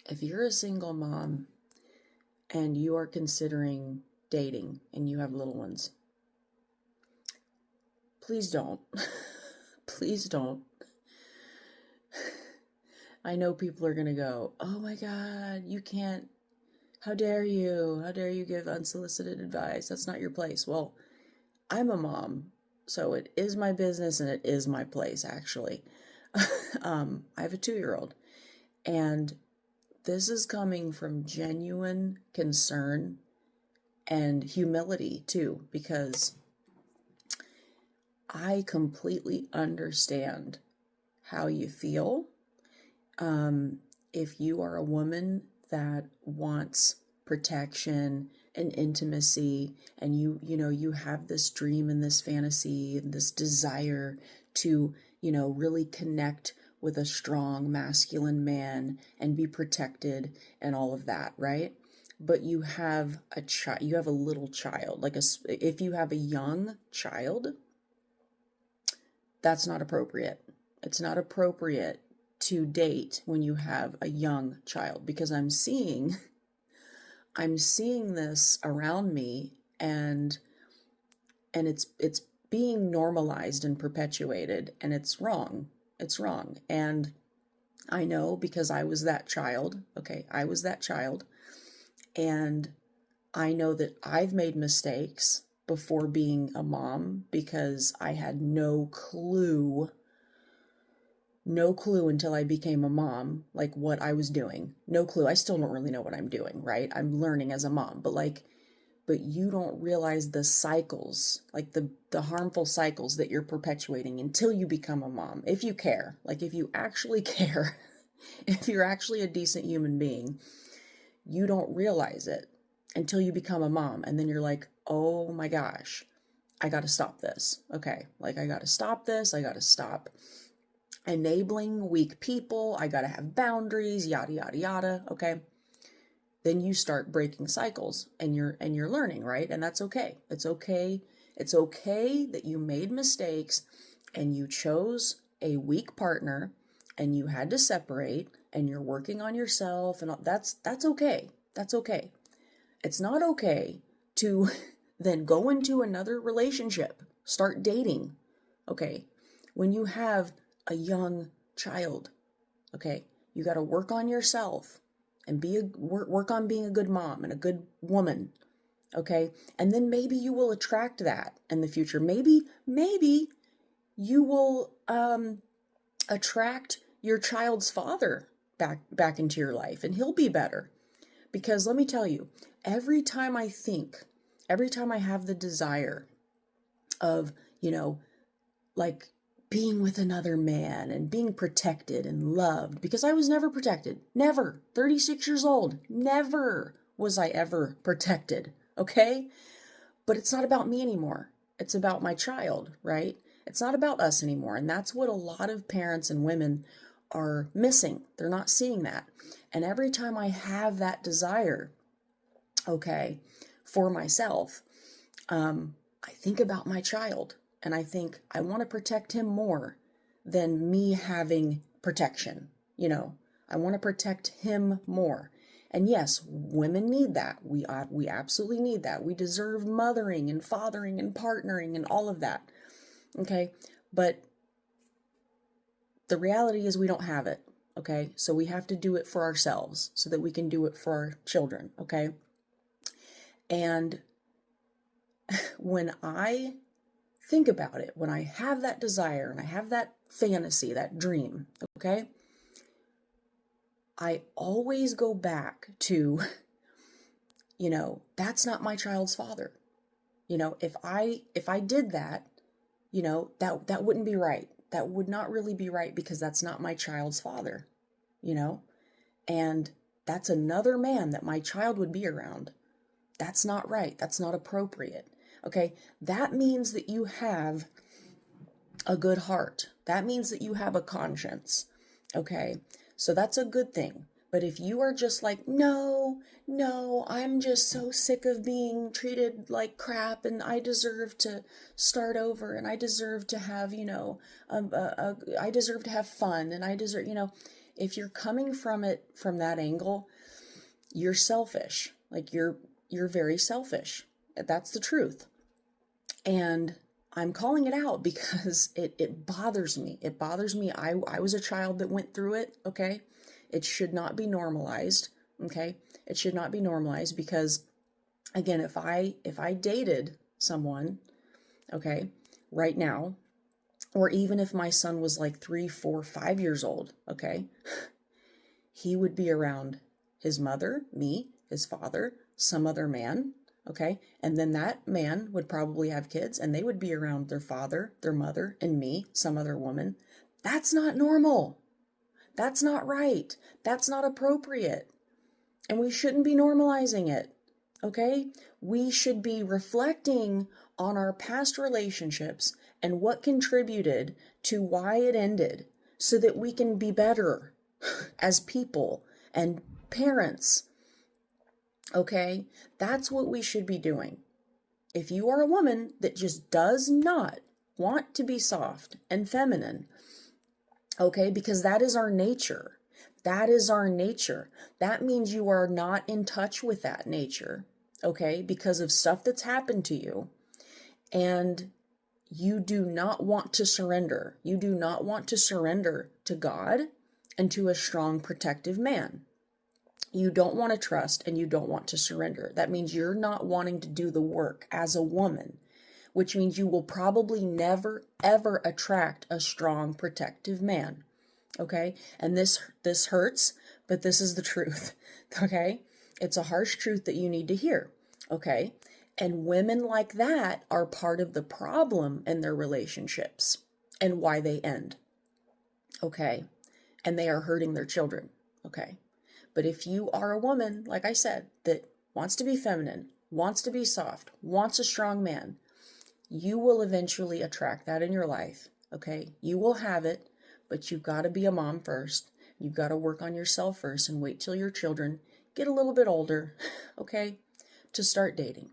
If you're a single mom and you are considering dating and you have little ones, please don't. Please don't. I know people are going to go, oh my God, you can't. How dare you? How dare you give unsolicited advice? That's not your place. Well, I'm a mom, so it is my business and it is my place, actually. I have a 2-year-old, and this is coming from genuine concern and humility, too, because I completely understand how you feel. If you are a woman that wants protection and intimacy, and you have this dream and this fantasy and this desire to, really connect with a strong masculine man and be protected and all of that, right? But you have a little child, if you have a young child, that's not appropriate. It's not appropriate to date when you have a young child, because I'm seeing this around me, and it's being normalized and perpetuated, and it's wrong. It's wrong. And I know, because I was that child. Okay, I was that child, and I know that I've made mistakes before being a mom, because I had no clue until I became a mom, like what I was doing. No clue. I still don't really know what I'm doing, right? I'm learning as a mom, but you don't realize the cycles, like the harmful cycles that you're perpetuating until you become a mom. If you care, if you actually care, if you're actually a decent human being, you don't realize it until you become a mom. And then you're like, oh my gosh, I got to stop this. Okay. I got to stop this. I got to stop enabling weak people. I got to have boundaries, yada, yada, yada. Okay. Then you start breaking cycles, and you're learning, right? And that's okay. It's okay. It's okay that you made mistakes and you chose a weak partner and you had to separate, and you're working on yourself, and that's okay. That's okay. It's not okay to then go into another relationship, start dating. Okay. When you have a young child, okay, you got to work on yourself and work on being a good mom and a good woman, okay? And then maybe you will attract that in the future. Maybe you will attract your child's father back into your life, and he'll be better. Because let me tell you, every time I have the desire of, being with another man and being protected and loved, because I was never protected. Never. 36 years old. Never was I ever protected. Okay? But it's not about me anymore. It's about my child, right? It's not about us anymore. And that's what a lot of parents and women are missing. They're not seeing that. And every time I have that desire, okay, for myself, I think about my child. And I think I want to protect him more than me having protection. I want to protect him more. And yes, women need that. We absolutely need that. We deserve mothering and fathering and partnering and all of that. Okay? But the reality is we don't have it. Okay? So we have to do it for ourselves so that we can do it for our children. Okay? And when I think about it, when I have that desire and I have that fantasy, that dream, okay, I always go back to, that's not my child's father. If I did that, that wouldn't be right. That would not really be right, because that's not my child's father, and that's another man that my child would be around. That's not right. That's not appropriate. Okay, that means that you have a good heart. That means that you have a conscience. Okay, so that's a good thing. But if you are just like, no, I'm just so sick of being treated like crap, and I deserve to start over, and I deserve to have, I deserve to have fun, and I deserve, if you're coming from it from that angle, you're selfish. Like you're very selfish. That's the truth. And I'm calling it out because it bothers me. It bothers me. I was a child that went through it, okay? It should not be normalized, okay? It should not be normalized because, again, if I dated someone, okay, right now, or even if my son was like 3, 4, 5 years old, okay, he would be around his mother, me, his father, some other man, okay? And then that man would probably have kids and they would be around their father, their mother, and me, some other woman. That's not normal. That's not right. That's not appropriate. And we shouldn't be normalizing it, okay? We should be reflecting on our past relationships and what contributed to why it ended so that we can be better as people and parents. Okay, that's what we should be doing. If you are a woman that just does not want to be soft and feminine, okay, because that is our nature. That is our nature. That means you are not in touch with that nature, okay, because of stuff that's happened to you. And you do not want to surrender. You do not want to surrender to God and to a strong, protective man. You don't want to trust and you don't want to surrender. That means you're not wanting to do the work as a woman, which means you will probably never, ever attract a strong, protective man. Okay? And this hurts, but this is the truth. Okay? It's a harsh truth that you need to hear. Okay? And women like that are part of the problem in their relationships and why they end. Okay? And they are hurting their children. Okay? But if you are a woman, like I said, that wants to be feminine, wants to be soft, wants a strong man, you will eventually attract that in your life. Okay? You will have it, but you've got to be a mom first. You've got to work on yourself first and wait till your children get a little bit older, okay, to start dating.